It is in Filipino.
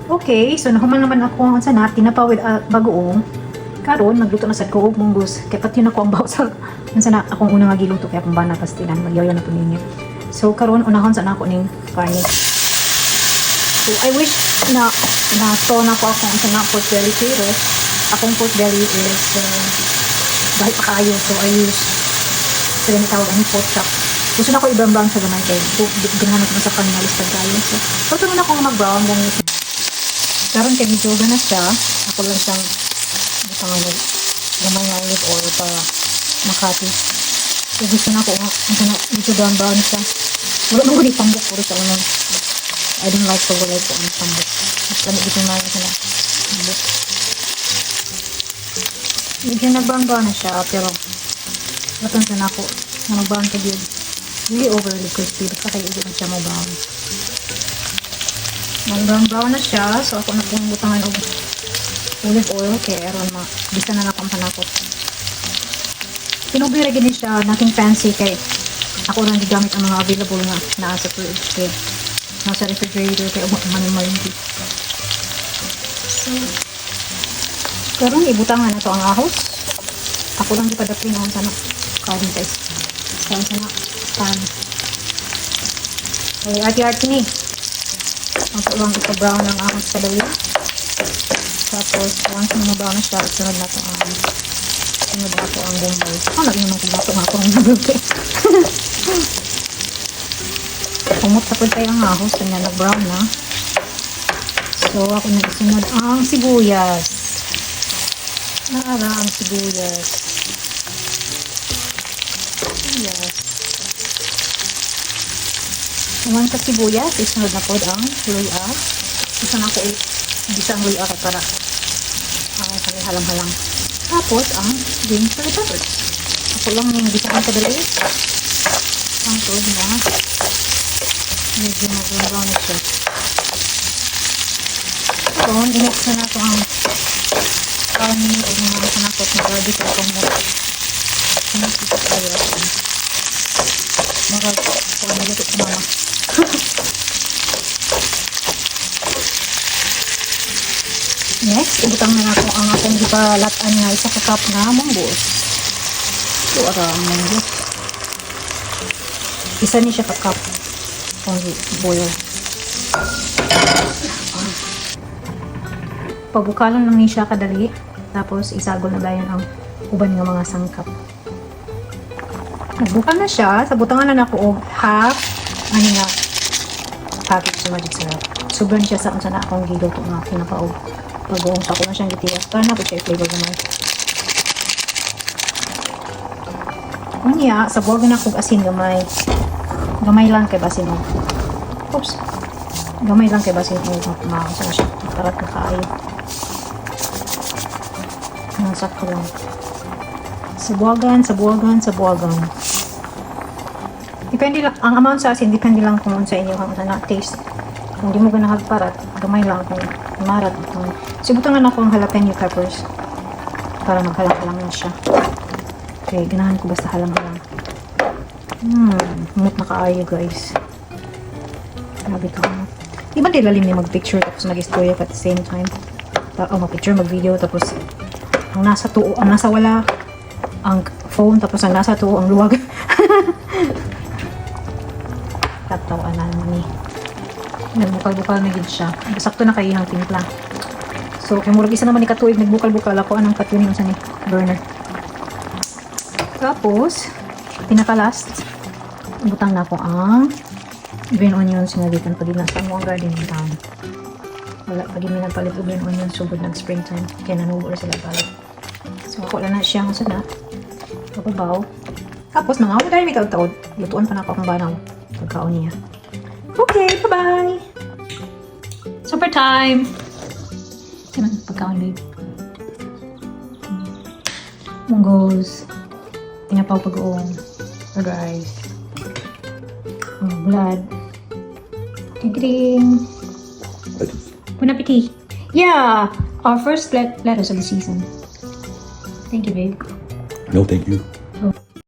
Okay, so nahuman naman ako sa na tinapa with bagoong. Karon nagluto na sad ko og munggos. Kay pati na ko ang baw sa sa na akong una nga giluto kay akong bana pastilan magyayo na po ninyo. So karon unahon sa nako ning karne. So I wish na to na ko akong sa na pork belly pero akong pork belly is dahil pa kayo so I use sila ni tawag ang pork chop. Gusto na ko i-brown sa gamay kay ganahan ko sa kanina listag kayo. So tuloy na akong mag-brown ganito. Karon kay medyo na siya. Ako lang siyang butang gamay na olive oil para makati. So gusto na ko medyo brown siya. Wala nang guli pambok puro sa unan. I don't like to gulay po ang pambok. Mas kami dito na rin sila pambok. Medyo nag-brown na siya pero matang sa nako na mag-brown ka yun. Really overly crispy. Basta kayo hindi na siya mag-brown. Nag-brown na siya. So ako na pong butangan og olive oil kaya aron bisa na lang ang panakot. Pinubira gini siya, nothing fancy kay ako lang gigamit ang mga available nga nasa fridge kay nasa refrigerator kay manumalindi. So karon ibutangan na to ang ahos. Ako lang gipadapin ang sana karon guys. Sana pan. Okay, ati-ati ni. Ang ulang ipa-brown ang ahos sa dawin. Tapos, once na mabaw na siya, sunod na ito ang gumbay. Nag-inom ko bato nga ako ng nagluto. Kumot tapos tayo ang ahos, kanya nag-brown na. So, ako nag-sunod ang sibuyas. Ang sibuyas. Naman sa sibuyas, isunod na po ang luya. Isa na ako bisang luya para halang-halang. Tapos, ang green chili peppers. Ako lang yung bisang kadali. Ang tuod na medyo mag-brown na siya. So, i-mix na nato ang karni o mga kanakot na barbecue akong sinasip tayo. Marag-pagdalit sa mama. Next, ibutang na ako ang akong ipalatan nga isa ka cup na munggos. Ito ang munggos. Isa ni siya ka cup kung boil. Pabukalon lang ni siya kadali. Tapos isagol na dayon ang uban nga mga sangkap. Nagbukal na siya. Sa butangan na ako og half ano nga package sa magic syrup. Sobrang siya sa na akong giluto nga kinapaog. Pag-uong sa ako na siyang gitiwas. Para na po siya i-flavor gamay. Unya, sa buwag na kong asin gamay. Gamay lang kay basin o. Oops. Gamay lang kay basin o. Makakasa na siya. Tarat na kaayo. Nasak ko lang. Sabuagan. Depende lang. Ang amount sa asin, depende lang kung sa inyo kung na taste. Kung di mo ganahagparat, gamay lang kung marat. Sibutangan ako ang jalapeno peppers para maghalang-halang na siya. Okay, ganahan ko basta halang-halang. Ngunit na kaayo guys. Grabe ka. Iba din lalim niya mag-picture tapos mag-istorya at the same time. Mag-picture, mag-video tapos ang nasa tuo, ang nasa wala ang phone tapos ang nasa tuo ang luwag. Tatawan na naman eh. Nagbukal-bukal na gid siya. Sakto na kayo ng timpla. So, kay murag isa naman ni katuig nagbukal-bukal ako anang katunin sa ni burner. Tapos, pinaka-last, butang na ako ang green onions nga gikan pag nasa mo ang garden in town. Wala pag minapalit og green onions sugod nag springtime kaya nanubo na sila balik. So, ako lang na siya nga sana. Papabaw. Tapos, mga dahil may taod-taod. Lutuan pa na ako akong banaw. Pagkaon niya. Okay, bye-bye! Super time! Ito pagkaon, babe. Munggos. Tinapaw pag-uong. Rice. Blood. Tigring. Bon appetit! Yeah! Our first lettuce of the season. Thank you, babe. No, thank you.